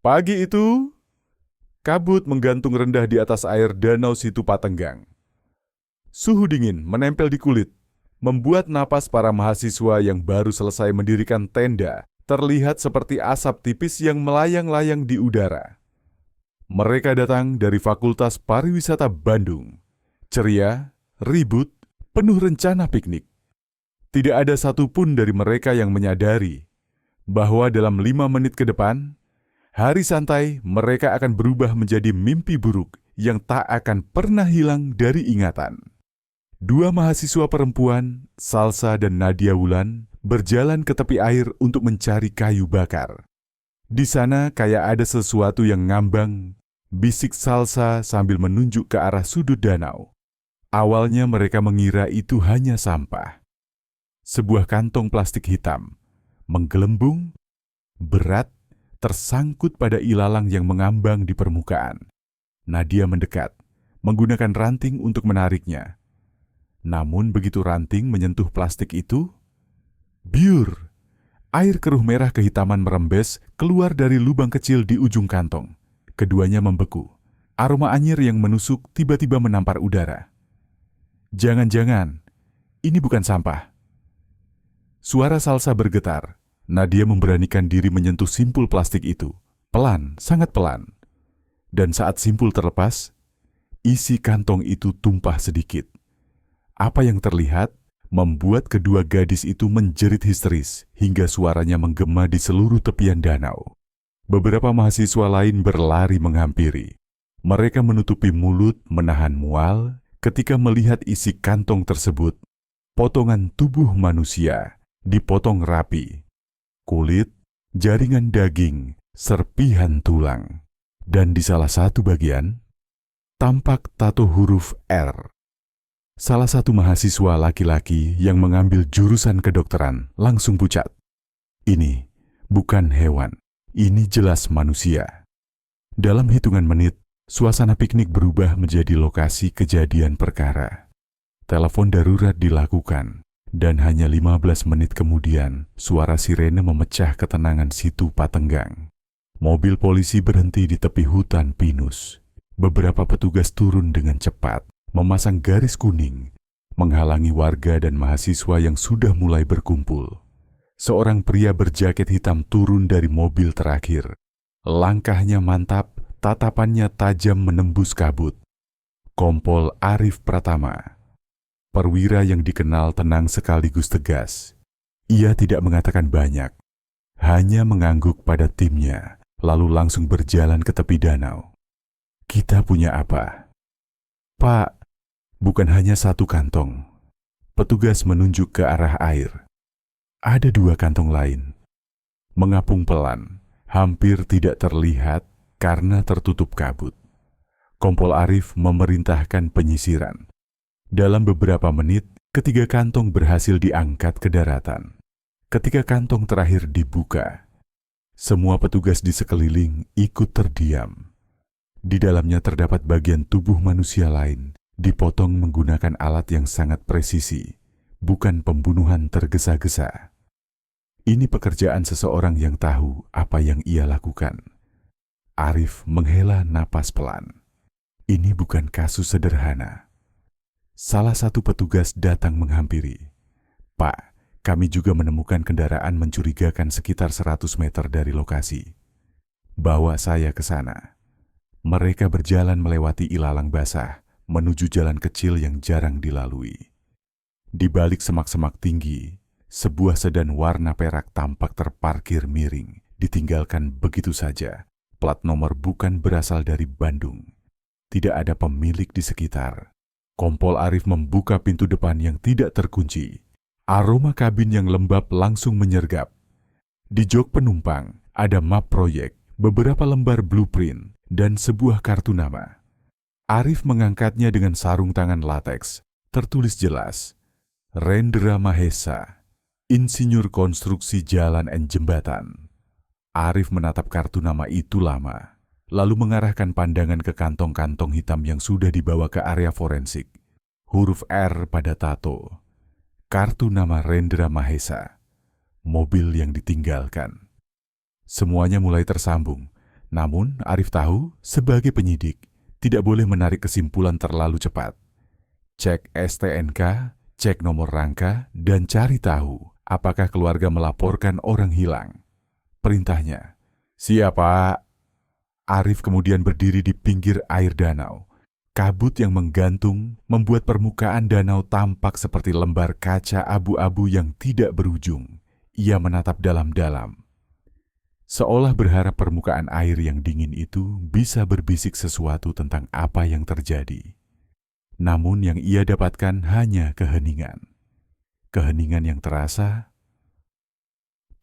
Pagi itu, kabut menggantung rendah di atas air Danau Situpatenggang. Suhu dingin menempel di kulit, membuat napas para mahasiswa yang baru selesai mendirikan tenda terlihat seperti asap tipis yang melayang-layang di udara. Mereka datang dari Fakultas Pariwisata Bandung. Ceria, ribut, penuh rencana piknik. Tidak ada satupun dari mereka yang menyadari bahwa dalam 5 menit ke depan, hari santai mereka akan berubah menjadi mimpi buruk yang tak akan pernah hilang dari ingatan. Dua mahasiswa perempuan, Salsa dan Nadia Wulan, berjalan ke tepi air untuk mencari kayu bakar. Di sana kayak ada sesuatu yang ngambang, bisik Salsa sambil menunjuk ke arah sudut danau. Awalnya mereka mengira itu hanya sampah. Sebuah kantong plastik hitam, menggelembung, berat, tersangkut pada ilalang yang mengambang di permukaan. Nadia mendekat, menggunakan ranting untuk menariknya. Namun begitu ranting menyentuh plastik itu, biur! Air keruh merah kehitaman merembes keluar dari lubang kecil di ujung kantong. Keduanya membeku. Aroma anyir yang menusuk tiba-tiba menampar udara. Jangan-jangan, ini bukan sampah. Suara Salsa bergetar. Nadia memberanikan diri menyentuh simpul plastik itu. Pelan, sangat pelan. Dan saat simpul terlepas, isi kantong itu tumpah sedikit. Apa yang terlihat membuat kedua gadis itu menjerit histeris hingga suaranya menggema di seluruh tepian danau. Beberapa mahasiswa lain berlari menghampiri. Mereka menutupi mulut, menahan mual ketika melihat isi kantong tersebut. Potongan tubuh manusia dipotong rapi. Kulit, jaringan daging, serpihan tulang. Dan di salah satu bagian, tampak tato huruf R. Salah satu mahasiswa laki-laki yang mengambil jurusan kedokteran langsung pucat. Ini bukan hewan, ini jelas manusia. Dalam hitungan menit, suasana piknik berubah menjadi lokasi kejadian perkara. Telepon darurat dilakukan, dan hanya 15 menit kemudian, suara sirene memecah ketenangan Situpatenggang. Mobil polisi berhenti di tepi hutan pinus. Beberapa petugas turun dengan cepat, memasang garis kuning, menghalangi warga dan mahasiswa yang sudah mulai berkumpul. Seorang pria berjaket hitam turun dari mobil terakhir. Langkahnya mantap, tatapannya tajam menembus kabut. Kompol Arif Pratama, perwira yang dikenal tenang sekaligus tegas. Ia tidak mengatakan banyak, hanya mengangguk pada timnya, lalu langsung berjalan ke tepi danau. Kita punya apa? Pak, bukan hanya satu kantong. Petugas menunjuk ke arah air. Ada 2 kantong lain. Mengapung pelan, hampir tidak terlihat karena tertutup kabut. Kompol Arif memerintahkan penyisiran. Dalam beberapa menit, ketiga kantong berhasil diangkat ke daratan. Ketika kantong terakhir dibuka, semua petugas di sekeliling ikut terdiam. Di dalamnya terdapat bagian tubuh manusia lain, dipotong menggunakan alat yang sangat presisi, bukan pembunuhan tergesa-gesa. Ini pekerjaan seseorang yang tahu apa yang ia lakukan. Arif menghela napas pelan. Ini bukan kasus sederhana. Salah satu petugas datang menghampiri. Pak, kami juga menemukan kendaraan mencurigakan sekitar 100 meter dari lokasi. Bawa saya ke sana. Mereka berjalan melewati ilalang basah, menuju jalan kecil yang jarang dilalui. Di balik semak-semak tinggi, sebuah sedan warna perak tampak terparkir miring, ditinggalkan begitu saja. Plat nomor bukan berasal dari Bandung. Tidak ada pemilik di sekitar. Kompol Arif membuka pintu depan yang tidak terkunci. Aroma kabin yang lembab langsung menyergap. Di jok penumpang ada map proyek, beberapa lembar blueprint, dan sebuah kartu nama. Arif mengangkatnya dengan sarung tangan lateks. Tertulis jelas, Rendra Mahesa, Insinyur Konstruksi Jalan dan Jembatan. Arif menatap kartu nama itu lama, lalu mengarahkan pandangan ke kantong-kantong hitam yang sudah dibawa ke area forensik. Huruf R pada tato. Kartu nama Rendra Mahesa. Mobil yang ditinggalkan. Semuanya mulai tersambung. Namun, Arif tahu sebagai penyidik tidak boleh menarik kesimpulan terlalu cepat. Cek STNK, cek nomor rangka, dan cari tahu apakah keluarga melaporkan orang hilang. Perintahnya, "Siap, Pak." Arif kemudian berdiri di pinggir air danau. Kabut yang menggantung membuat permukaan danau tampak seperti lembar kaca abu-abu yang tidak berujung. Ia menatap dalam-dalam, seolah berharap permukaan air yang dingin itu bisa berbisik sesuatu tentang apa yang terjadi. Namun yang ia dapatkan hanya keheningan. Keheningan yang terasa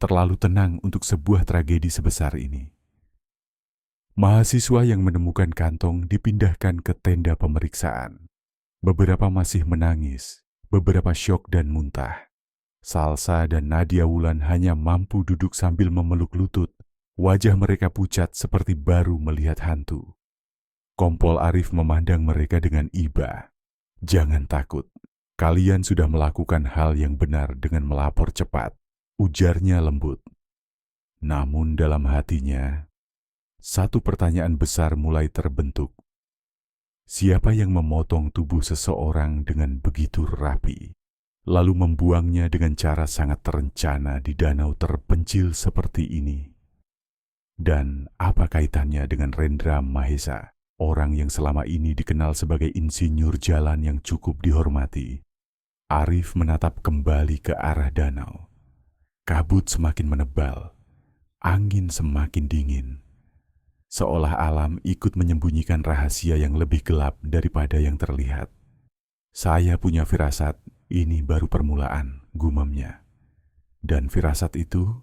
terlalu tenang untuk sebuah tragedi sebesar ini. Mahasiswa yang menemukan kantong dipindahkan ke tenda pemeriksaan. Beberapa masih menangis, beberapa syok dan muntah. Salsa dan Nadia Wulan hanya mampu duduk sambil memeluk lutut. Wajah mereka pucat seperti baru melihat hantu. Kompol Arif memandang mereka dengan iba. "Jangan takut, kalian sudah melakukan hal yang benar dengan melapor cepat," ujarnya lembut. Namun dalam hatinya, satu pertanyaan besar mulai terbentuk. Siapa yang memotong tubuh seseorang dengan begitu rapi, lalu membuangnya dengan cara sangat terencana di danau terpencil seperti ini? Dan apa kaitannya dengan Rendra Mahesa, orang yang selama ini dikenal sebagai insinyur jalan yang cukup dihormati? Arif menatap kembali ke arah danau. Kabut semakin menebal, angin semakin dingin. Seolah alam ikut menyembunyikan rahasia yang lebih gelap daripada yang terlihat. "Saya punya firasat, ini baru permulaan," gumamnya. Dan firasat itu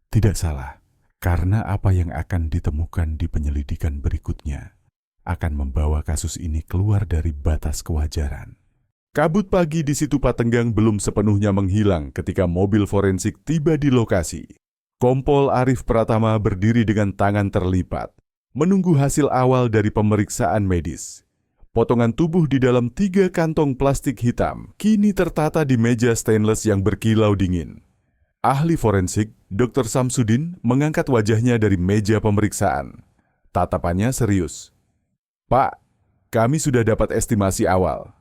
tidak salah, karena apa yang akan ditemukan di penyelidikan berikutnya akan membawa kasus ini keluar dari batas kewajaran. Kabut pagi di Situ Patenggang belum sepenuhnya menghilang ketika mobil forensik tiba di lokasi. Kompol Arif Pratama berdiri dengan tangan terlipat, menunggu hasil awal dari pemeriksaan medis. Potongan tubuh di dalam 3 kantong plastik hitam kini tertata di meja stainless yang berkilau dingin. Ahli forensik, Dr. Samsudin, mengangkat wajahnya dari meja pemeriksaan. Tatapannya serius. "Pak, kami sudah dapat estimasi awal."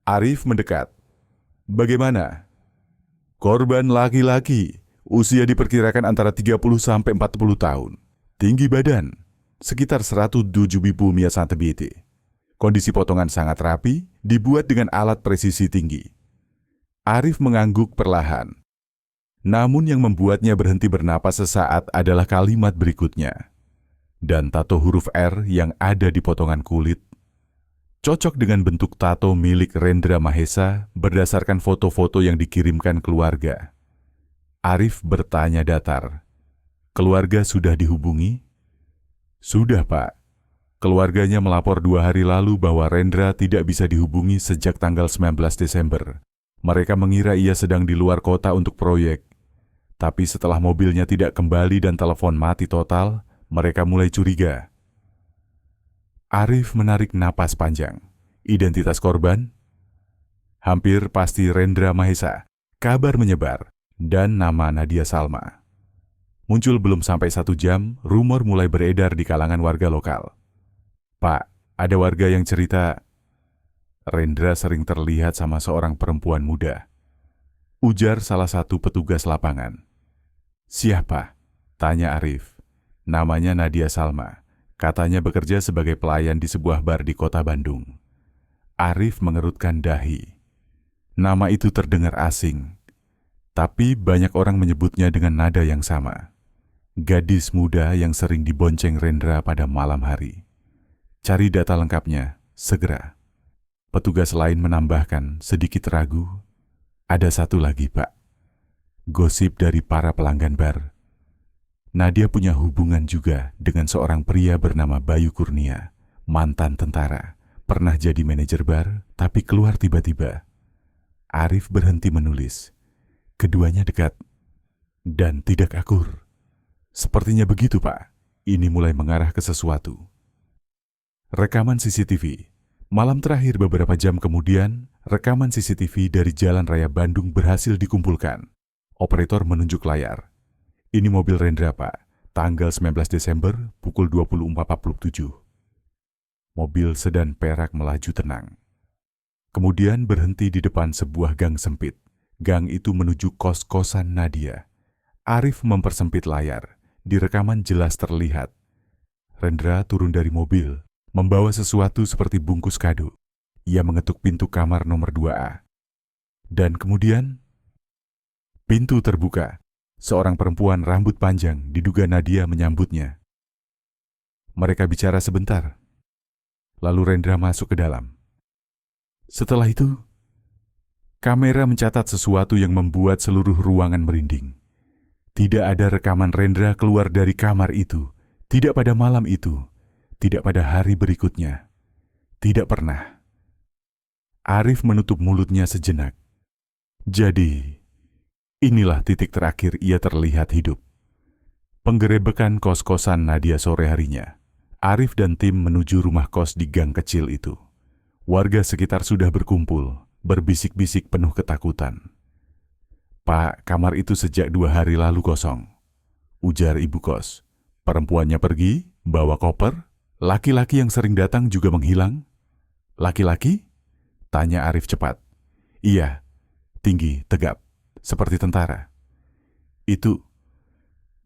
Arif mendekat. "Bagaimana?" "Korban laki-laki, usia diperkirakan antara 30-40 tahun. Tinggi badan, sekitar 107 cm. Kondisi potongan sangat rapi, dibuat dengan alat presisi tinggi." Arif mengangguk perlahan. Namun yang membuatnya berhenti bernapas sesaat adalah kalimat berikutnya. "Dan tato huruf R yang ada di potongan kulit cocok dengan bentuk tato milik Rendra Mahesa berdasarkan foto-foto yang dikirimkan keluarga." Arif bertanya datar, "Keluarga sudah dihubungi?" "Sudah, Pak. Keluarganya melapor 2 hari lalu bahwa Rendra tidak bisa dihubungi sejak tanggal 19 Desember. Mereka mengira ia sedang di luar kota untuk proyek. Tapi setelah mobilnya tidak kembali dan telepon mati total, mereka mulai curiga." Arif menarik napas panjang. "Identitas korban?" "Hampir pasti Rendra Mahesa." Kabar menyebar, dan nama Nadia Salma. Muncul belum sampai 1 jam, rumor mulai beredar di kalangan warga lokal. "Pak, ada warga yang cerita Rendra sering terlihat sama seorang perempuan muda," ujar salah satu petugas lapangan. "Siapa?" tanya Arif. "Namanya Nadia Salma. Katanya bekerja sebagai pelayan di sebuah bar di kota Bandung." Arif mengerutkan dahi. Nama itu terdengar asing, tapi banyak orang menyebutnya dengan nada yang sama. Gadis muda yang sering dibonceng Rendra pada malam hari. "Cari data lengkapnya, segera." Petugas lain menambahkan sedikit ragu. "Ada satu lagi, Pak. Gosip dari para pelanggan bar. Nadia punya hubungan juga dengan seorang pria bernama Bayu Kurnia, mantan tentara, pernah jadi manajer bar, tapi keluar tiba-tiba." Arif berhenti menulis. "Keduanya dekat dan tidak akur." "Sepertinya begitu, Pak. Ini mulai mengarah ke sesuatu." Rekaman CCTV. Malam terakhir beberapa jam kemudian, rekaman CCTV dari Jalan Raya Bandung berhasil dikumpulkan. Operator menunjuk layar. "Ini mobil Rendra, Pak. Tanggal 19 Desember, pukul 24.47. Mobil sedan perak melaju tenang. Kemudian berhenti di depan sebuah gang sempit. Gang itu menuju kos-kosan Nadia. Arif mempersempit layar. Di rekaman jelas terlihat. Rendra turun dari mobil, membawa sesuatu seperti bungkus kado. Ia mengetuk pintu kamar nomor 2A. Dan kemudian, pintu terbuka. Seorang perempuan rambut panjang diduga Nadia menyambutnya. Mereka bicara sebentar. Lalu Rendra masuk ke dalam. Setelah itu, kamera mencatat sesuatu yang membuat seluruh ruangan merinding. Tidak ada rekaman Rendra keluar dari kamar itu. Tidak pada malam itu. Tidak pada hari berikutnya. Tidak pernah. Arif menutup mulutnya sejenak. Jadi, inilah titik terakhir ia terlihat hidup. Penggerebekan kos-kosan Nadia sore harinya. Arif dan tim menuju rumah kos di gang kecil itu. Warga sekitar sudah berkumpul, berbisik-bisik penuh ketakutan. "Pak, kamar itu sejak 2 hari lalu kosong," ujar ibu kos. "Perempuannya pergi, bawa koper. Laki-laki yang sering datang juga menghilang." "Laki-laki?" tanya Arif cepat. "Iya, tinggi, tegap, seperti tentara." "Itu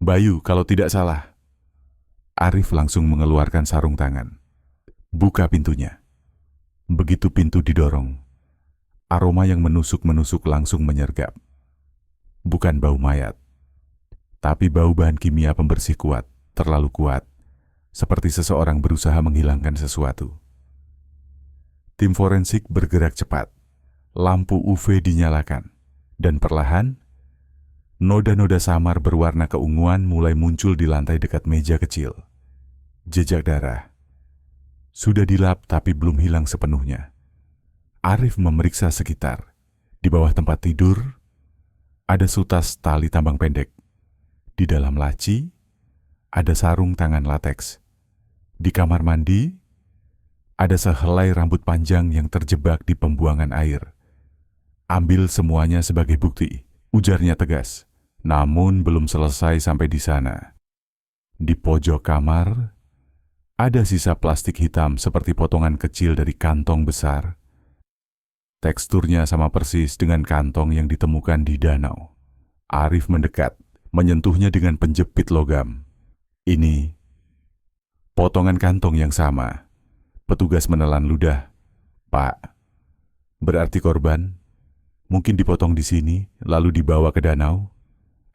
Bayu kalau tidak salah." Arif langsung mengeluarkan sarung tangan. Buka pintunya. Begitu pintu didorong, aroma yang menusuk-menusuk langsung menyergap. Bukan bau mayat, tapi bau bahan kimia pembersih kuat, terlalu kuat, seperti seseorang berusaha menghilangkan sesuatu. Tim forensik bergerak cepat. Lampu UV dinyalakan, dan perlahan, noda-noda samar berwarna keunguan mulai muncul di lantai dekat meja kecil. Jejak darah. Sudah dilap tapi belum hilang sepenuhnya. Arif memeriksa sekitar. Di bawah tempat tidur, ada sutas tali tambang pendek. Di dalam laci, ada sarung tangan lateks. Di kamar mandi, ada sehelai rambut panjang yang terjebak di pembuangan air. "Ambil semuanya sebagai bukti," ujarnya tegas. Namun belum selesai sampai di sana. Di pojok kamar, ada sisa plastik hitam seperti potongan kecil dari kantong besar. Teksturnya sama persis dengan kantong yang ditemukan di danau. Arif mendekat, menyentuhnya dengan penjepit logam. "Ini potongan kantong yang sama." Petugas menelan ludah. "Pak, berarti korban mungkin dipotong di sini lalu dibawa ke danau?"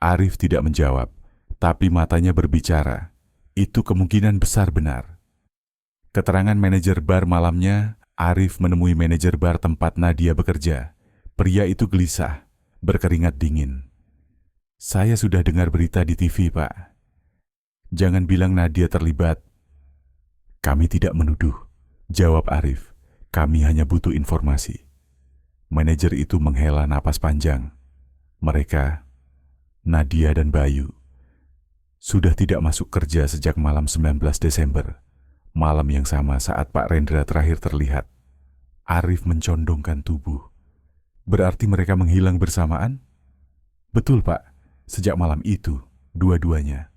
Arif tidak menjawab, tapi matanya berbicara. Itu kemungkinan besar benar. Keterangan manajer bar malamnya, Arif menemui manajer bar tempat Nadia bekerja. Pria itu gelisah, berkeringat dingin. "Saya sudah dengar berita di TV, Pak. Jangan bilang Nadia terlibat." "Kami tidak menuduh," jawab Arif. "Kami hanya butuh informasi." Manajer itu menghela napas panjang. Mereka, Nadia dan Bayu, sudah tidak masuk kerja sejak malam 19 Desember. Malam yang sama saat Pak Rendra terakhir terlihat. Arif mencondongkan tubuh. "Berarti mereka menghilang bersamaan?" "Betul, Pak. Sejak malam itu, dua-duanya."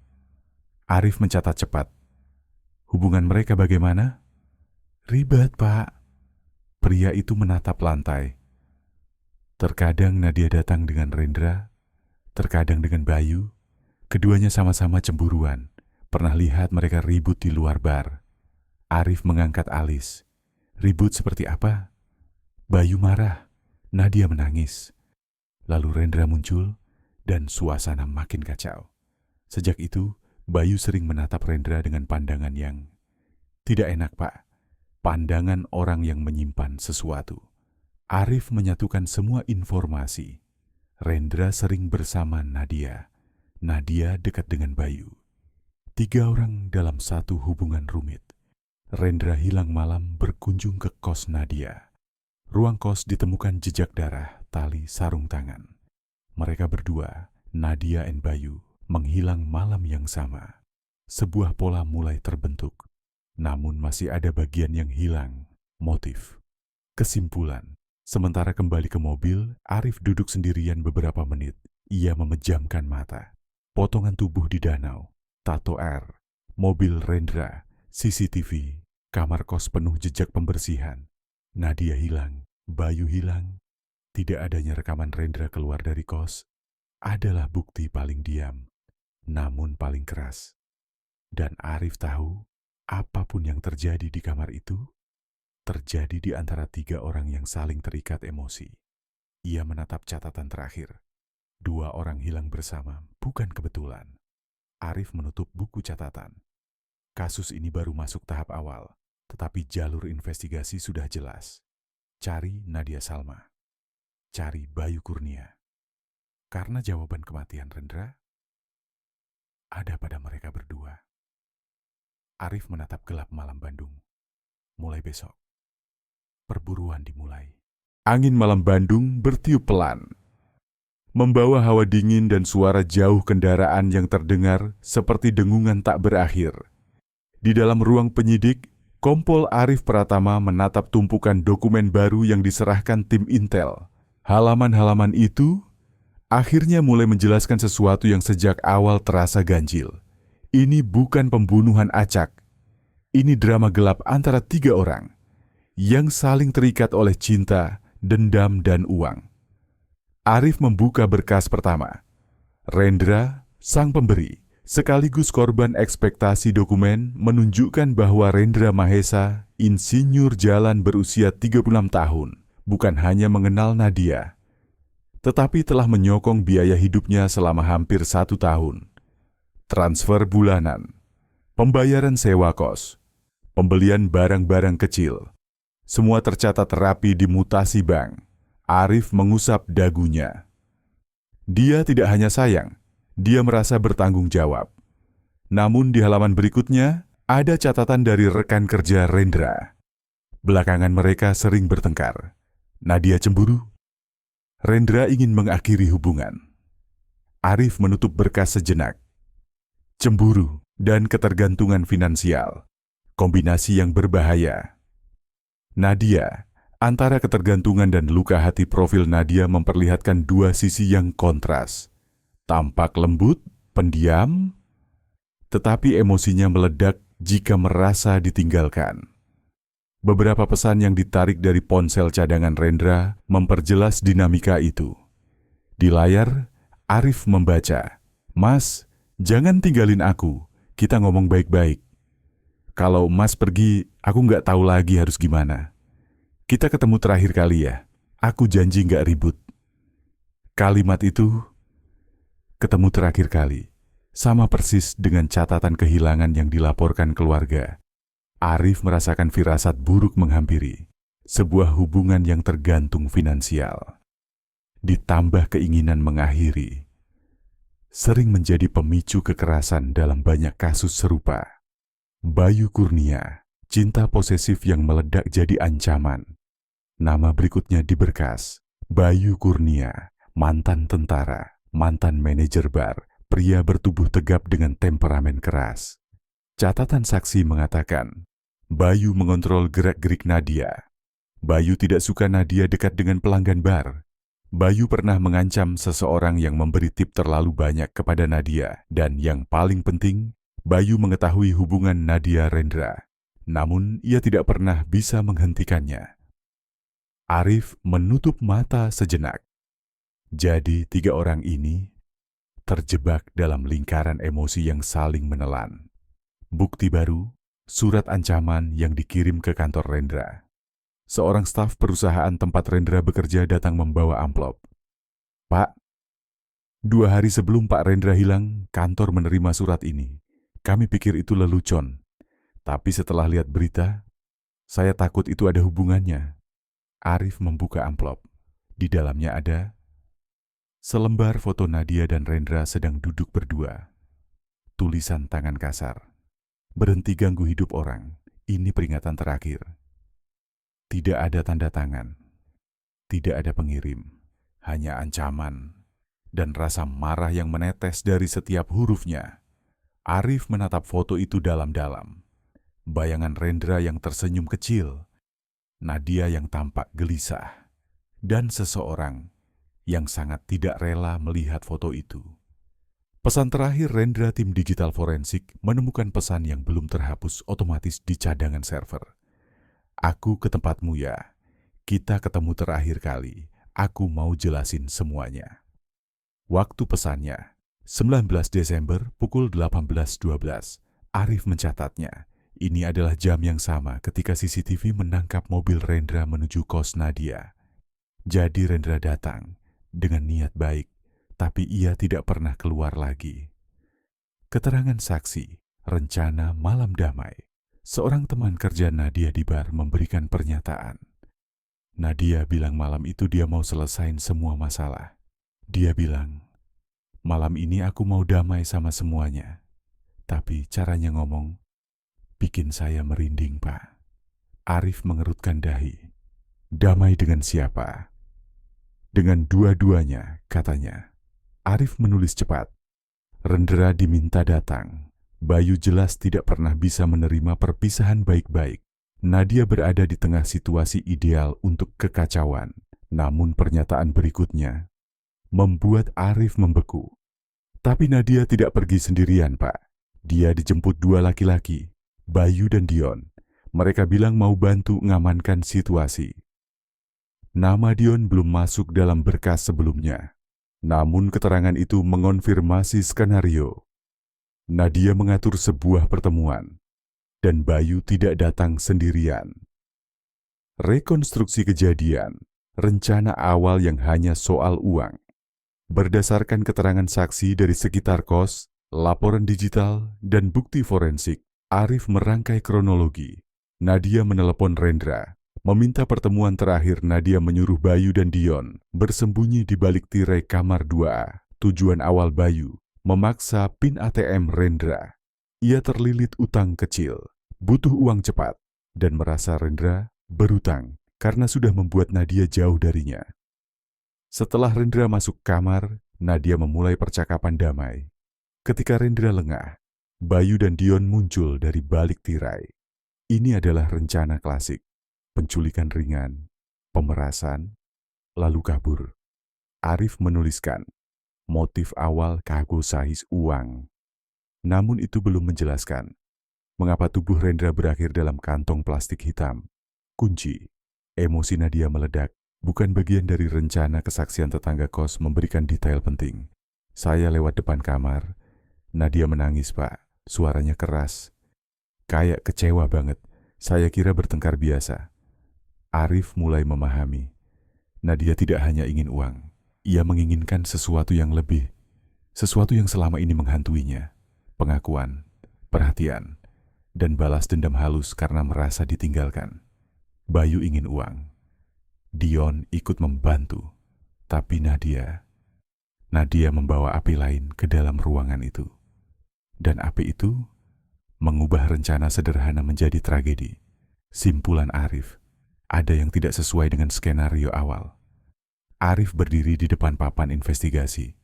Arif mencatat cepat. "Hubungan mereka bagaimana?" "Ribet, Pak." Pria itu menatap lantai. "Terkadang Nadia datang dengan Rendra, terkadang dengan Bayu. Keduanya sama-sama cemburuan. Pernah lihat mereka ribut di luar bar." Arif mengangkat alis. "Ribut seperti apa?" "Bayu marah, Nadia menangis. Lalu Rendra muncul dan suasana makin kacau. Sejak itu, Bayu sering menatap Rendra dengan pandangan yang tidak enak, Pak. Pandangan orang yang menyimpan sesuatu." Arif menyatukan semua informasi. Rendra sering bersama Nadia. Nadia dekat dengan Bayu. 3 orang dalam satu hubungan rumit. Rendra hilang malam berkunjung ke kos Nadia. Ruang kos ditemukan jejak darah, tali, sarung tangan. Mereka berdua, Nadia dan Bayu, menghilang malam yang sama. Sebuah pola mulai terbentuk. Namun masih ada bagian yang hilang, motif. Kesimpulan, sementara kembali ke mobil, Arif duduk sendirian beberapa menit. Ia memejamkan mata. Potongan tubuh di danau, tato R, mobil Rendra, CCTV, kamar kos penuh jejak pembersihan. Nadia hilang, Bayu hilang. Tidak adanya rekaman Rendra keluar dari kos adalah bukti paling diam, namun paling keras. Dan Arif tahu, apapun yang terjadi di kamar itu, terjadi di antara 3 orang yang saling terikat emosi. Ia menatap catatan terakhir. 2 orang hilang bersama, bukan kebetulan. Arif menutup buku catatan. Kasus ini baru masuk tahap awal, tetapi jalur investigasi sudah jelas. Cari Nadia Salma. Cari Bayu Kurnia. Karena jawaban kematian Rendra ada pada mereka berdua. Arif menatap gelap malam Bandung. Mulai besok, perburuan dimulai. Angin malam Bandung bertiup pelan, membawa hawa dingin dan suara jauh kendaraan yang terdengar seperti dengungan tak berakhir. Di dalam ruang penyidik, Kompol Arif Pratama menatap tumpukan dokumen baru yang diserahkan tim Intel. Halaman-halaman itu akhirnya mulai menjelaskan sesuatu yang sejak awal terasa ganjil. Ini bukan pembunuhan acak. Ini drama gelap antara 3 orang yang saling terikat oleh cinta, dendam, dan uang. Arif membuka berkas pertama. Rendra, sang pemberi, sekaligus korban ekspektasi dokumen menunjukkan bahwa Rendra Mahesa, insinyur jalan berusia 36 tahun, bukan hanya mengenal Nadia, tetapi telah menyokong biaya hidupnya selama hampir 1 tahun. Transfer bulanan, pembayaran sewa kos, pembelian barang-barang kecil, semua tercatat rapi di mutasi bank. Arif mengusap dagunya. Dia tidak hanya sayang, dia merasa bertanggung jawab. Namun di halaman berikutnya, ada catatan dari rekan kerja Rendra. Belakangan mereka sering bertengkar. Nadia cemburu. Rendra ingin mengakhiri hubungan. Arif menutup berkas sejenak. Cemburu dan ketergantungan finansial, kombinasi yang berbahaya. Nadia, antara ketergantungan dan luka hati. Profil Nadia memperlihatkan 2 sisi yang kontras. Tampak lembut, pendiam, tetapi emosinya meledak jika merasa ditinggalkan. Beberapa pesan yang ditarik dari ponsel cadangan Rendra memperjelas dinamika itu. Di layar, Arif membaca, "Mas, jangan tinggalin aku, kita ngomong baik-baik. Kalau Mas pergi, aku nggak tahu lagi harus gimana. Kita ketemu terakhir kali ya, aku janji nggak ribut." Kalimat itu, ketemu terakhir kali, sama persis dengan catatan kehilangan yang dilaporkan keluarga. Arif merasakan firasat buruk menghampiri, sebuah hubungan yang tergantung finansial. Ditambah keinginan mengakhiri, sering menjadi pemicu kekerasan dalam banyak kasus serupa. Bayu Kurnia, cinta posesif yang meledak jadi ancaman. Nama berikutnya di berkas, Bayu Kurnia, mantan tentara, mantan manajer bar, pria bertubuh tegap dengan temperamen keras. Catatan saksi mengatakan, Bayu mengontrol gerak-gerik Nadia. Bayu tidak suka Nadia dekat dengan pelanggan bar. Bayu pernah mengancam seseorang yang memberi tip terlalu banyak kepada Nadia, dan yang paling penting, Bayu mengetahui hubungan Nadia Rendra. Namun, ia tidak pernah bisa menghentikannya. Arif menutup mata sejenak. Jadi, 3 orang ini terjebak dalam lingkaran emosi yang saling menelan. Bukti baru, surat ancaman yang dikirim ke kantor Rendra. Seorang staf perusahaan tempat Rendra bekerja datang membawa amplop. "Pak, 2 hari sebelum Pak Rendra hilang, kantor menerima surat ini. Kami pikir itu lelucon. Tapi setelah lihat berita, saya takut itu ada hubungannya." Arif membuka amplop. Di dalamnya ada selembar foto Nadia dan Rendra sedang duduk berdua. Tulisan tangan kasar. "Berhenti ganggu hidup orang. Ini peringatan terakhir." Tidak ada tanda tangan. Tidak ada pengirim. Hanya ancaman dan rasa marah yang menetes dari setiap hurufnya. Arif menatap foto itu dalam-dalam. Bayangan Rendra yang tersenyum kecil, Nadia yang tampak gelisah, dan seseorang yang sangat tidak rela melihat foto itu. Pesan terakhir Rendra tim digital forensik menemukan pesan yang belum terhapus otomatis di cadangan server. Aku ke tempatmu ya. Kita ketemu terakhir kali. Aku mau jelasin semuanya. Waktu pesannya, 19 Desember pukul 18.12. Arif mencatatnya. Ini adalah jam yang sama ketika CCTV menangkap mobil Rendra menuju kos Nadia. Jadi Rendra datang dengan niat baik, tapi ia tidak pernah keluar lagi. Keterangan saksi, rencana malam damai. Seorang teman kerja Nadia di bar memberikan pernyataan. Nadia bilang malam itu dia mau selesain semua masalah. Dia bilang, malam ini aku mau damai sama semuanya. Tapi caranya ngomong, bikin saya merinding, Pak. Arif mengerutkan dahi. Damai dengan siapa? Dengan dua-duanya, katanya. Arif menulis cepat. Rendra diminta datang. Bayu jelas tidak pernah bisa menerima perpisahan baik-baik. Nadia berada di tengah situasi ideal untuk kekacauan. Namun pernyataan berikutnya membuat Arif membeku. Tapi Nadia tidak pergi sendirian, Pak. Dia dijemput dua laki-laki, Bayu dan Dion. Mereka bilang mau bantu mengamankan situasi. Nama Dion belum masuk dalam berkas sebelumnya. Namun keterangan itu mengonfirmasi skenario. Nadia mengatur sebuah pertemuan, dan Bayu tidak datang sendirian. Rekonstruksi kejadian, rencana awal yang hanya soal uang. Berdasarkan keterangan saksi dari sekitar kos, laporan digital, dan bukti forensik, Arif merangkai kronologi. Nadia menelepon Rendra. Meminta pertemuan terakhir Nadia menyuruh Bayu dan Dion bersembunyi di balik tirai kamar 2A. Tujuan awal Bayu, memaksa PIN ATM Rendra. Ia terlilit utang kecil, butuh uang cepat, dan merasa Rendra berutang karena sudah membuat Nadia jauh darinya. Setelah Rendra masuk kamar, Nadia memulai percakapan damai. Ketika Rendra lengah, Bayu dan Dion muncul dari balik tirai. Ini adalah rencana klasik. Penculikan ringan, pemerasan, lalu kabur. Arif menuliskan, motif awal kagok sahis uang. Namun itu belum menjelaskan mengapa tubuh Rendra berakhir dalam kantong plastik hitam. Kunci, emosi Nadia meledak, bukan bagian dari rencana. Kesaksian tetangga kos memberikan detail penting. Saya lewat depan kamar, Nadia menangis, Pak. Suaranya keras, kayak kecewa banget. Saya kira bertengkar biasa. Arif mulai memahami. Nadia tidak hanya ingin uang. Ia menginginkan sesuatu yang lebih. Sesuatu yang selama ini menghantuinya. Pengakuan, perhatian, dan balas dendam halus karena merasa ditinggalkan. Bayu ingin uang. Dion ikut membantu. Tapi Nadia membawa api lain ke dalam ruangan itu. Dan api itu mengubah rencana sederhana menjadi tragedi. Simpulan Arif, ada yang tidak sesuai dengan skenario awal. Arif berdiri di depan papan investigasi.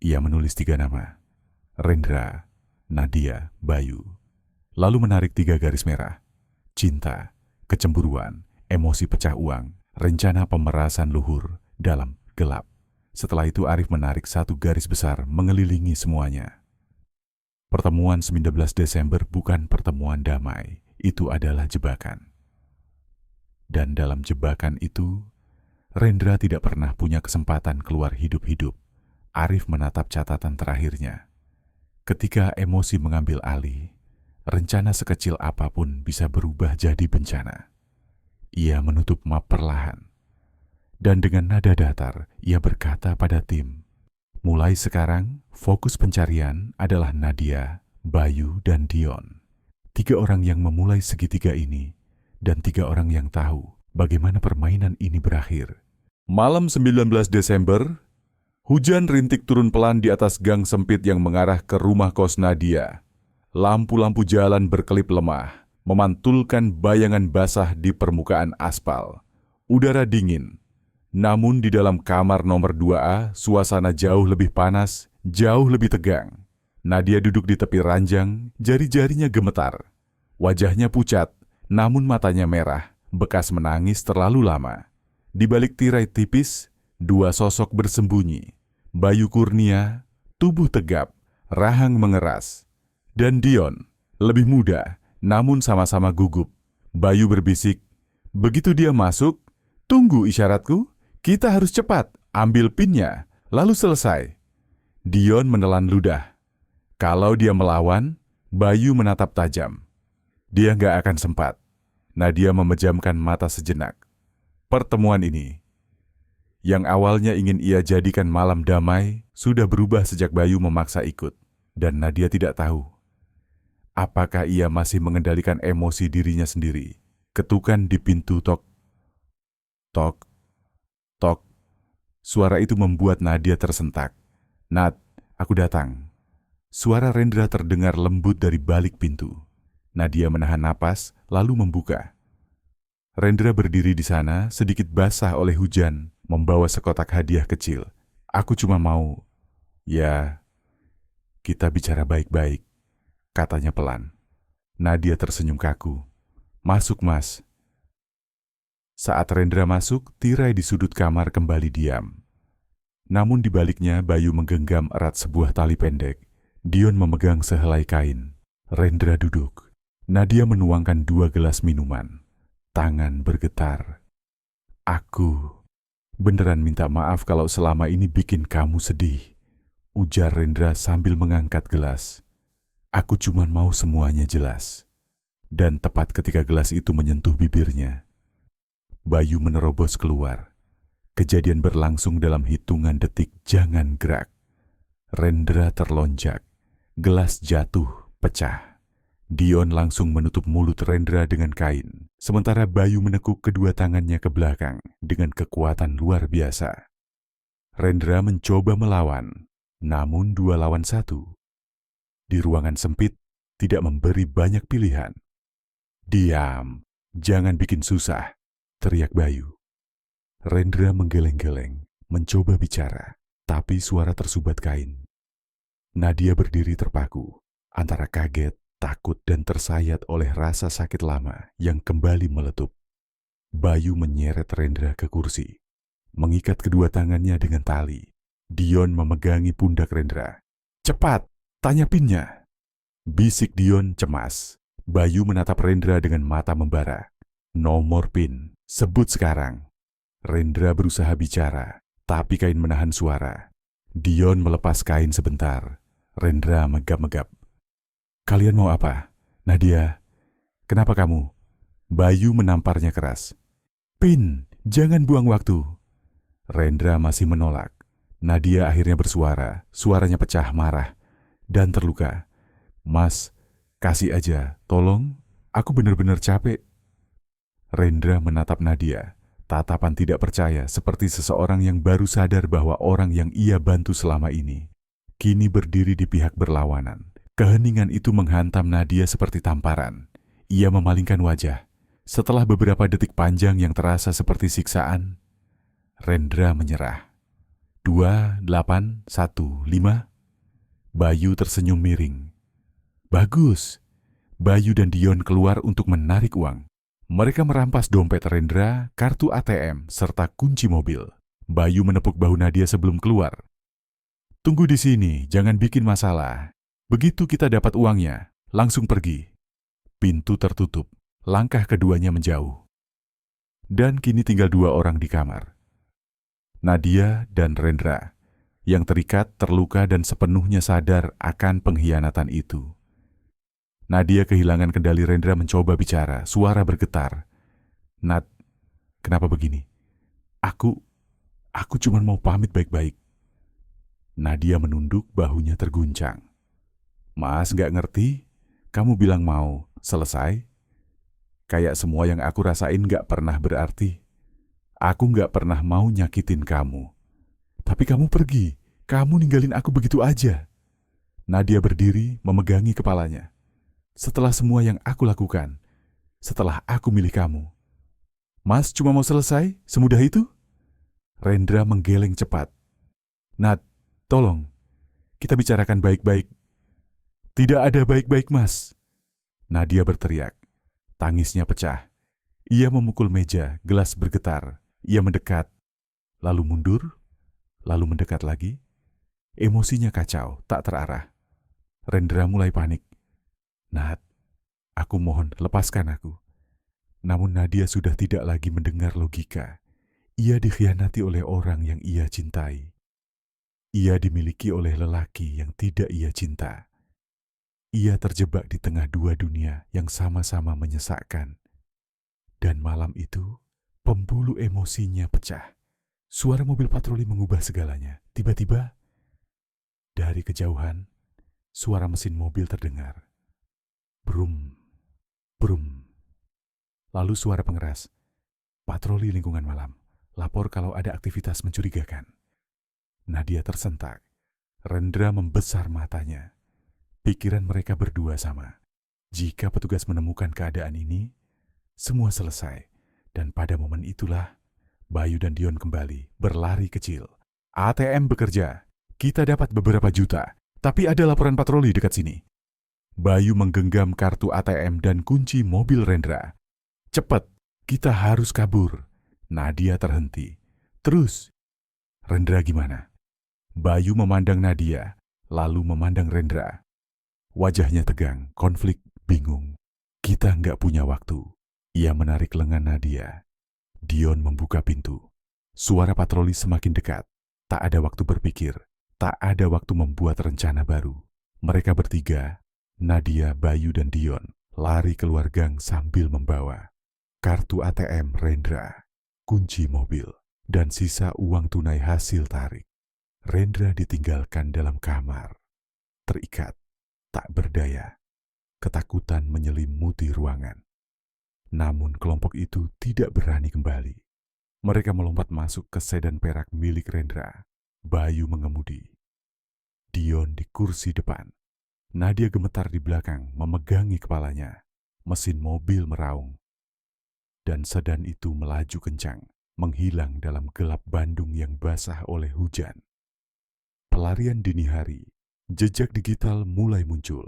Ia menulis 3 nama. Rendra, Nadia, Bayu. Lalu menarik 3 garis merah. Cinta, kecemburuan, emosi pecah uang, rencana pemerasan luhur dalam gelap. Setelah itu Arif menarik 1 garis besar mengelilingi semuanya. Pertemuan 19 Desember bukan pertemuan damai. Itu adalah jebakan. Dan dalam jebakan itu, Rendra tidak pernah punya kesempatan keluar hidup-hidup. Arif menatap catatan terakhirnya. Ketika emosi mengambil alih, rencana sekecil apapun bisa berubah jadi bencana. Ia menutup map perlahan. Dan dengan nada datar, ia berkata pada tim, mulai sekarang, fokus pencarian adalah Nadia, Bayu, dan Dion. 3 orang yang memulai segitiga ini, dan 3 orang yang tahu bagaimana permainan ini berakhir. Malam 19 Desember, hujan rintik turun pelan di atas gang sempit yang mengarah ke rumah kos Nadia. Lampu-lampu jalan berkelip lemah, memantulkan bayangan basah di permukaan aspal. Udara dingin. Namun di dalam kamar nomor 2A, suasana jauh lebih panas, jauh lebih tegang. Nadia duduk di tepi ranjang, jari-jarinya gemetar. Wajahnya pucat, namun matanya merah, bekas menangis terlalu lama. Di balik tirai tipis, 2 sosok bersembunyi. Bayu Kurnia, tubuh tegap, Rahang mengeras. Dan Dion, lebih muda, namun sama-sama gugup. Bayu berbisik, begitu dia masuk, tunggu isyaratku, kita harus cepat, ambil pinnya, lalu selesai. Dion menelan ludah. Kalau dia melawan, Bayu menatap tajam. Dia nggak akan sempat. Nadia memejamkan mata sejenak. Pertemuan ini, yang awalnya ingin ia jadikan malam damai, sudah berubah sejak Bayu memaksa ikut. Dan Nadia tidak tahu, apakah ia masih mengendalikan emosi dirinya sendiri. Ketukan di pintu tok, tok, tok. Suara itu membuat Nadia tersentak. "Nat, aku datang." Suara Rendra terdengar lembut dari balik pintu. Nadia menahan napas, lalu membuka. Rendra berdiri di sana, sedikit basah oleh hujan, membawa sekotak hadiah kecil. "Aku cuma mau, ya, kita bicara baik-baik," katanya pelan. Nadia tersenyum kaku. "Masuk, Mas." Saat Rendra masuk, tirai di sudut kamar kembali diam. Namun di baliknya Bayu menggenggam erat sebuah tali pendek. Dion memegang sehelai kain. Rendra duduk. Nadia menuangkan 2 gelas minuman. Tangan bergetar. "Aku beneran minta maaf kalau selama ini bikin kamu sedih," ujar Rendra sambil mengangkat gelas. "Aku cuma mau semuanya jelas." Dan tepat ketika gelas itu menyentuh bibirnya, Bayu menerobos keluar. Kejadian berlangsung dalam hitungan detik, jangan gerak. Rendra terlonjak. Gelas jatuh, pecah. Dion langsung menutup mulut Rendra dengan kain, sementara Bayu menekuk kedua tangannya ke belakang dengan kekuatan luar biasa. Rendra mencoba melawan, namun 2 lawan 1. Di ruangan sempit, tidak memberi banyak pilihan. "Diam, jangan bikin susah," teriak Bayu. Rendra menggeleng-geleng, mencoba bicara, tapi suara tersumbat kain. Nadia berdiri terpaku, antara kaget, takut, dan tersayat oleh rasa sakit lama yang kembali meletup. Bayu menyeret Rendra ke kursi, mengikat kedua tangannya dengan tali. Dion memegangi pundak Rendra. "Cepat, tanya pinnya," bisik Dion cemas. Bayu menatap Rendra dengan mata membara. "Nomor pin, sebut sekarang." Rendra berusaha bicara, tapi kain menahan suara. Dion melepas kain sebentar. Rendra megap-megap. "Kalian mau apa? Nadia, kenapa kamu?" Bayu menamparnya keras. "Pin, jangan buang waktu." Rendra masih menolak. Nadia akhirnya bersuara, suaranya pecah marah dan terluka. "Mas, kasih aja, tolong, aku benar-benar capek." Rendra menatap Nadia, tatapan tidak percaya seperti seseorang yang baru sadar bahwa orang yang ia bantu selama ini kini berdiri di pihak berlawanan. Keheningan itu menghantam Nadia seperti tamparan. Ia memalingkan wajah. Setelah beberapa detik panjang yang terasa seperti siksaan, Rendra menyerah. 2, 8, 1, 5. Bayu tersenyum miring. "Bagus." Bayu dan Dion keluar untuk menarik uang. Mereka merampas dompet Rendra, kartu ATM, serta kunci mobil. Bayu menepuk bahu Nadia sebelum keluar. "Tunggu di sini, jangan bikin masalah. Begitu kita dapat uangnya, langsung pergi." Pintu tertutup, langkah keduanya menjauh. Dan kini tinggal 2 orang di kamar. Nadia dan Rendra, yang terikat, terluka, dan sepenuhnya sadar akan pengkhianatan itu. Nadia kehilangan kendali. Rendra mencoba bicara, suara bergetar. "Nat, kenapa begini? Aku cuma mau pamit baik-baik." Nadia menunduk, bahunya terguncang. "Mas nggak ngerti, kamu bilang mau, selesai. Kayak semua yang aku rasain nggak pernah berarti. Aku nggak pernah mau nyakitin kamu. Tapi kamu pergi, kamu ninggalin aku begitu aja." Nadia berdiri, memegangi kepalanya. "Setelah semua yang aku lakukan, setelah aku milih kamu, Mas cuma mau selesai, semudah itu?" Rendra menggeleng cepat. "Nat, tolong, kita bicarakan baik-baik." "Tidak ada baik-baik, Mas." Nadia berteriak. Tangisnya pecah. Ia memukul meja, gelas bergetar. Ia mendekat, lalu mundur, lalu mendekat lagi. Emosinya kacau, tak terarah. Rendra mulai panik. "Nat, aku mohon lepaskan aku." Namun Nadia sudah tidak lagi mendengar logika. Ia dikhianati oleh orang yang ia cintai. Ia dimiliki oleh lelaki yang tidak ia cinta. Ia terjebak di tengah dua dunia yang sama-sama menyesakkan. Dan malam itu, pembuluh emosinya pecah. Suara mobil patroli mengubah segalanya. Tiba-tiba, dari kejauhan, suara mesin mobil terdengar. Brum, brum. Lalu suara pengeras. "Patroli lingkungan malam. Lapor kalau ada aktivitas mencurigakan." Nadia tersentak. Rendra membesar matanya. Pikiran mereka berdua sama. Jika petugas menemukan keadaan ini, semua selesai. Dan pada momen itulah, Bayu dan Dion kembali berlari kecil. "ATM bekerja. Kita dapat beberapa juta. Tapi ada laporan patroli dekat sini." Bayu menggenggam kartu ATM dan kunci mobil Rendra. "Cepat, kita harus kabur." Nadia terhenti. "Terus, Rendra gimana?" Bayu memandang Nadia, lalu memandang Rendra. Wajahnya tegang, konflik, bingung. "Kita nggak punya waktu." Ia menarik lengan Nadia. Dion membuka pintu. Suara patroli semakin dekat. Tak ada waktu berpikir, tak ada waktu membuat rencana baru. Mereka bertiga, Nadia, Bayu, dan Dion, lari keluar gang sambil membawa kartu ATM Rendra, kunci mobil, dan sisa uang tunai hasil tarik. Rendra ditinggalkan dalam kamar, terikat, tak berdaya. Ketakutan menyelimuti ruangan. Namun kelompok itu tidak berani kembali. Mereka melompat masuk ke sedan perak milik Rendra. Bayu mengemudi. Dion di kursi depan. Nadia gemetar di belakang, memegangi kepalanya. Mesin mobil meraung. Dan sedan itu melaju kencang, menghilang dalam gelap Bandung yang basah oleh hujan. Pelarian dini hari, jejak digital mulai muncul.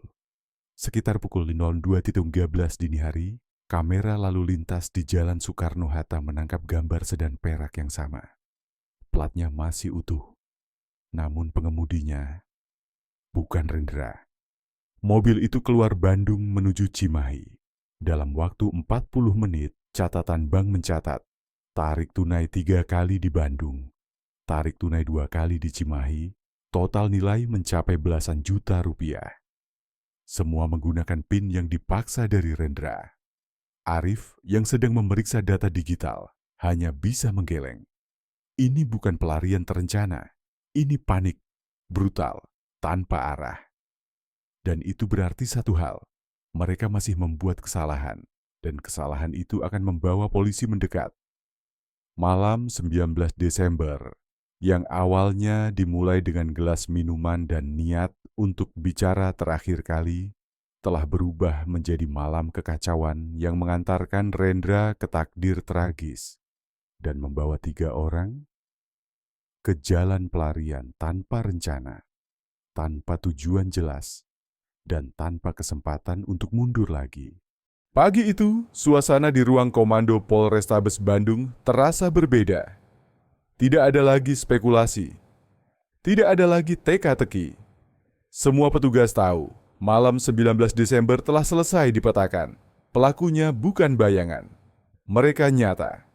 Sekitar pukul 02.13 dini hari, kamera lalu lintas di Jalan Soekarno-Hatta menangkap gambar sedan perak yang sama. Platnya masih utuh, namun pengemudinya bukan Rendra. Mobil itu keluar Bandung menuju Cimahi. Dalam waktu 40 menit, catatan bank mencatat, tarik tunai 3 kali di Bandung, tarik tunai 2 kali di Cimahi, total nilai mencapai belasan juta rupiah. Semua menggunakan PIN yang dipaksa dari Rendra. Arif yang sedang memeriksa data digital hanya bisa menggeleng. Ini bukan pelarian terencana, ini panik, brutal, tanpa arah. Dan itu berarti satu hal, mereka masih membuat kesalahan, dan kesalahan itu akan membawa polisi mendekat. Malam 19 Desember, yang awalnya dimulai dengan gelas minuman dan niat untuk bicara terakhir kali, telah berubah menjadi malam kekacauan yang mengantarkan Rendra ke takdir tragis dan membawa 3 orang ke jalan pelarian tanpa rencana, tanpa tujuan jelas, dan tanpa kesempatan untuk mundur lagi. Pagi itu, suasana di ruang komando Polrestabes Bandung terasa berbeda. Tidak ada lagi spekulasi, tidak ada lagi teka-teki. Semua petugas tahu, malam 19 Desember telah selesai dipetakan. Pelakunya bukan bayangan. Mereka nyata.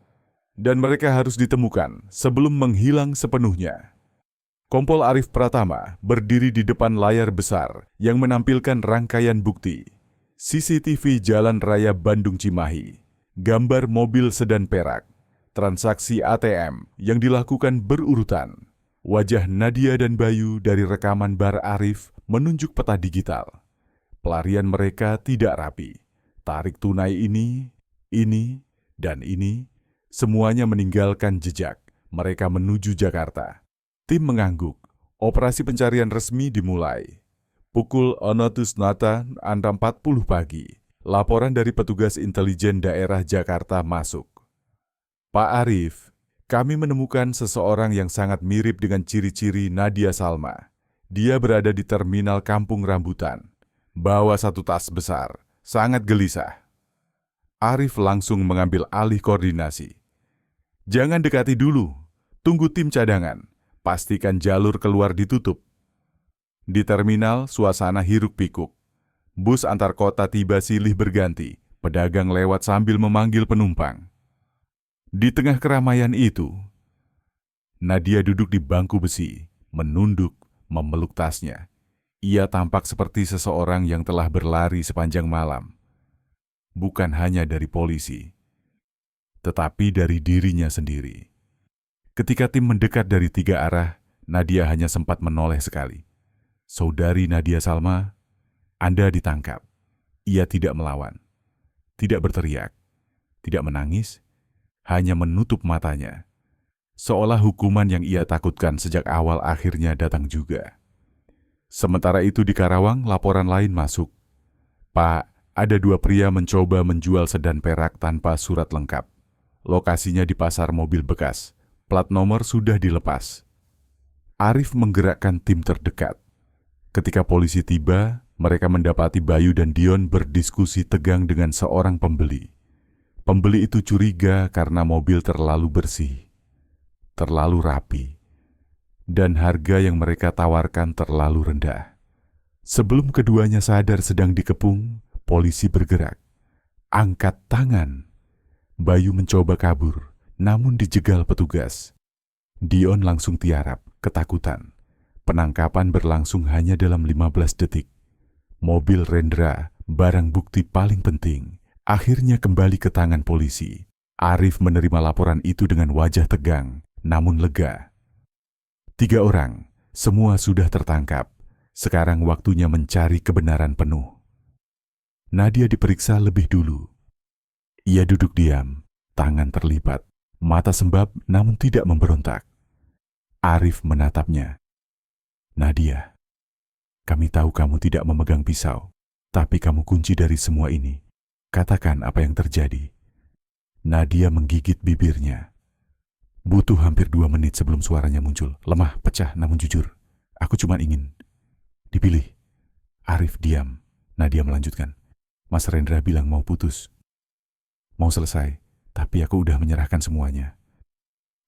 Dan mereka harus ditemukan sebelum menghilang sepenuhnya. Kompol Arif Pratama berdiri di depan layar besar yang menampilkan rangkaian bukti. CCTV Jalan Raya Bandung Cimahi, gambar mobil sedan perak, transaksi ATM yang dilakukan berurutan. Wajah Nadia dan Bayu dari rekaman bar Arif menunjuk peta digital. Pelarian mereka tidak rapi. Tarik tunai ini, dan ini, semuanya meninggalkan jejak. Mereka menuju Jakarta. Tim mengangguk. Operasi pencarian resmi dimulai. Pukul 06.40 pagi, laporan dari petugas intelijen daerah Jakarta masuk. "Pak Arif, kami menemukan seseorang yang sangat mirip dengan ciri-ciri Nadia Salma. Dia berada di terminal Kampung Rambutan. Bawa 1 tas besar, sangat gelisah." Arif langsung mengambil alih koordinasi. "Jangan dekati dulu, tunggu tim cadangan. Pastikan jalur keluar ditutup." Di terminal, suasana hiruk-pikuk. Bus antar kota tiba silih berganti. Pedagang lewat sambil memanggil penumpang. Di tengah keramaian itu, Nadia duduk di bangku besi, menunduk, memeluk tasnya. Ia tampak seperti seseorang yang telah berlari sepanjang malam. Bukan hanya dari polisi, tetapi dari dirinya sendiri. Ketika tim mendekat dari 3 arah, Nadia hanya sempat menoleh sekali. Saudari Nadia Salma, Anda ditangkap. Ia tidak melawan, tidak berteriak, tidak menangis, hanya menutup matanya. Seolah hukuman yang ia takutkan sejak awal akhirnya datang juga. Sementara itu di Karawang, laporan lain masuk. Pak, ada 2 pria mencoba menjual sedan perak tanpa surat lengkap. Lokasinya di pasar mobil bekas. Plat nomor sudah dilepas. Arif menggerakkan tim terdekat. Ketika polisi tiba, mereka mendapati Bayu dan Dion berdiskusi tegang dengan seorang pembeli. Pembeli itu curiga karena mobil terlalu bersih, terlalu rapi, dan harga yang mereka tawarkan terlalu rendah. Sebelum keduanya sadar sedang dikepung, polisi bergerak. Angkat tangan. Bayu mencoba kabur, namun dijegal petugas. Dion langsung tiarap, ketakutan. Penangkapan berlangsung hanya dalam 15 detik. Mobil Rendra, barang bukti paling penting, akhirnya kembali ke tangan polisi. Arif menerima laporan itu dengan wajah tegang, namun lega. 3 orang, semua sudah tertangkap. Sekarang waktunya mencari kebenaran penuh. Nadia diperiksa lebih dulu. Ia duduk diam, tangan terlipat, mata sembab namun tidak memberontak. Arif menatapnya. Nadia, kami tahu kamu tidak memegang pisau, tapi kamu kunci dari semua ini. Katakan apa yang terjadi. Nadia menggigit bibirnya. Butuh hampir 2 menit sebelum suaranya muncul. Lemah, pecah, namun jujur. Aku cuma ingin dipilih. Arif diam. Nadia melanjutkan. Mas Rendra bilang mau putus. Mau selesai, tapi aku udah menyerahkan semuanya.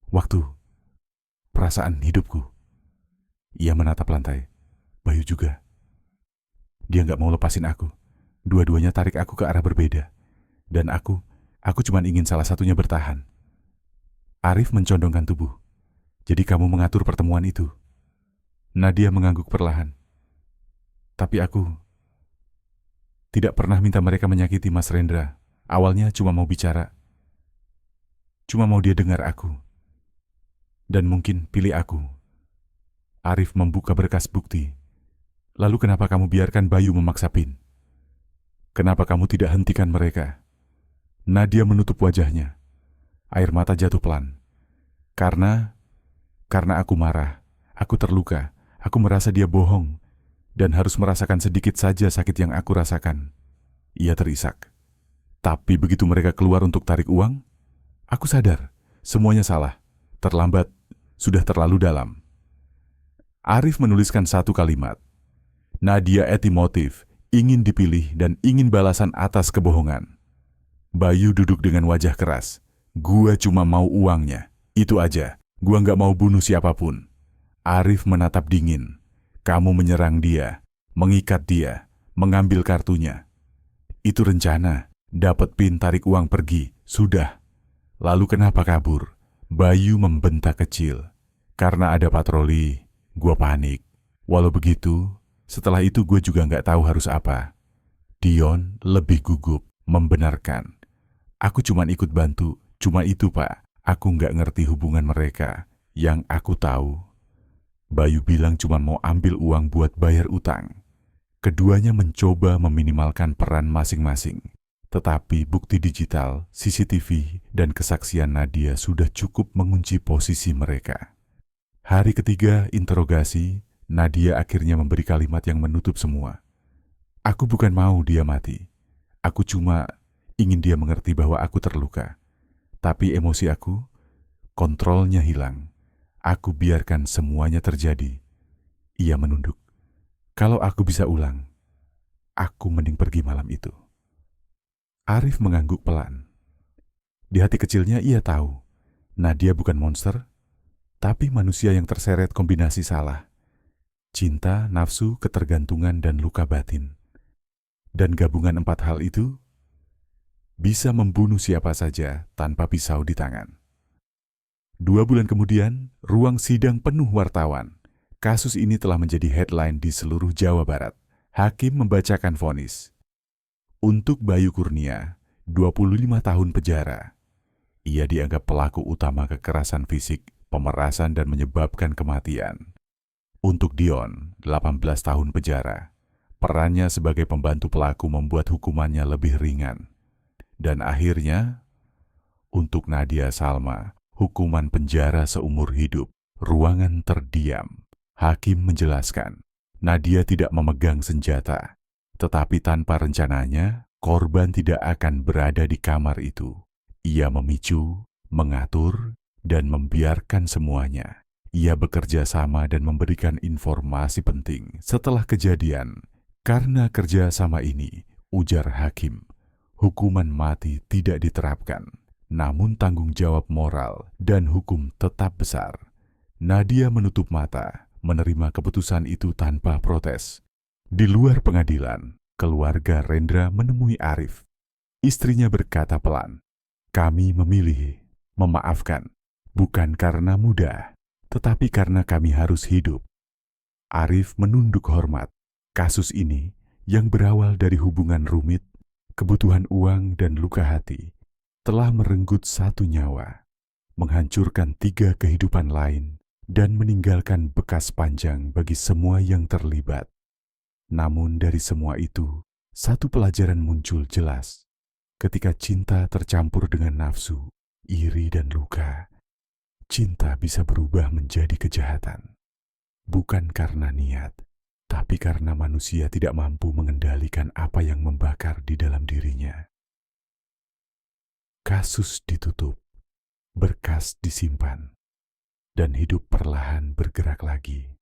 Waktu, perasaan hidupku. Ia menatap lantai. Bayu juga. Dia nggak mau lepasin aku. Dua-duanya tarik aku ke arah berbeda. Dan aku cuma ingin salah satunya bertahan. Arif mencondongkan tubuh. Jadi kamu mengatur pertemuan itu? Nadia mengangguk perlahan. Tapi aku tidak pernah minta mereka menyakiti Mas Rendra. Awalnya cuma mau bicara. Cuma mau dia dengar aku. Dan mungkin pilih aku. Arif membuka berkas bukti. Lalu kenapa kamu biarkan Bayu memaksa Pin? Kenapa kamu tidak hentikan mereka? Nadia menutup wajahnya. Air mata jatuh pelan. Karena aku marah. Aku terluka. Aku merasa dia bohong. Dan harus merasakan sedikit saja sakit yang aku rasakan. Ia terisak. Tapi begitu mereka keluar untuk tarik uang, aku sadar, semuanya salah. Terlambat, sudah terlalu dalam. Arif menuliskan 1 kalimat. Nadia etimotif, ingin dipilih dan ingin balasan atas kebohongan. Bayu duduk dengan wajah keras. Gua cuma mau uangnya, itu aja. Gua nggak mau bunuh siapapun. Arif menatap dingin. Kamu menyerang dia, mengikat dia, mengambil kartunya. Itu rencana. Dapat Pin tarik uang pergi, sudah. Lalu kenapa kabur? Bayu membentak kecil. Karena ada patroli, gua panik. Walau begitu, setelah itu gue juga nggak tahu harus apa. Dion lebih gugup, membenarkan. Aku cuma ikut bantu, cuma itu Pak. Aku nggak ngerti hubungan mereka. Yang aku tahu, Bayu bilang cuma mau ambil uang buat bayar utang. Keduanya mencoba meminimalkan peran masing-masing. Tetapi bukti digital, CCTV, dan kesaksian Nadia sudah cukup mengunci posisi mereka. Hari ketiga interogasi, Nadia akhirnya memberi kalimat yang menutup semua. Aku bukan mau dia mati. Aku cuma ingin dia mengerti bahwa aku terluka. Tapi emosi aku, kontrolnya hilang. Aku biarkan semuanya terjadi. Ia menunduk. Kalau aku bisa ulang, aku mending pergi malam itu. Arif mengangguk pelan. Di hati kecilnya ia tahu, Nadia bukan monster, tapi manusia yang terseret kombinasi salah. cinta, nafsu, ketergantungan, dan luka batin. Dan gabungan 4 hal itu bisa membunuh siapa saja tanpa pisau di tangan. 2 bulan kemudian, ruang sidang penuh wartawan. Kasus ini telah menjadi headline di seluruh Jawa Barat. Hakim membacakan vonis. Untuk Bayu Kurnia, 25 tahun penjara. Ia dianggap pelaku utama kekerasan fisik, pemerasan, dan menyebabkan kematian. Untuk Dion, 18 tahun penjara. Perannya sebagai pembantu pelaku membuat hukumannya lebih ringan. Dan akhirnya, untuk Nadia Salma, hukuman penjara seumur hidup, ruangan terdiam. Hakim menjelaskan, Nadia tidak memegang senjata, tetapi tanpa rencananya, korban tidak akan berada di kamar itu. Ia memicu, mengatur, dan membiarkan semuanya. Ia bekerja sama dan memberikan informasi penting setelah kejadian. Karena kerja sama ini, ujar hakim, hukuman mati tidak diterapkan, namun tanggung jawab moral dan hukum tetap besar. Nadia menutup mata, menerima keputusan itu tanpa protes. Di luar pengadilan, keluarga Rendra menemui Arif. Istrinya berkata pelan, "Kami memilih memaafkan, bukan karena mudah, tetapi karena kami harus hidup." Arif menunduk hormat. Kasus ini, yang berawal dari hubungan rumit, kebutuhan uang dan luka hati, telah merenggut 1 nyawa, menghancurkan 3 kehidupan lain, dan meninggalkan bekas panjang bagi semua yang terlibat. Namun dari semua itu, satu pelajaran muncul jelas. Ketika cinta tercampur dengan nafsu, iri, dan luka, cinta bisa berubah menjadi kejahatan. Bukan karena niat, tapi karena manusia tidak mampu mengendalikan apa yang membakar di dalam dirinya. Kasus ditutup, berkas disimpan, dan hidup perlahan bergerak lagi.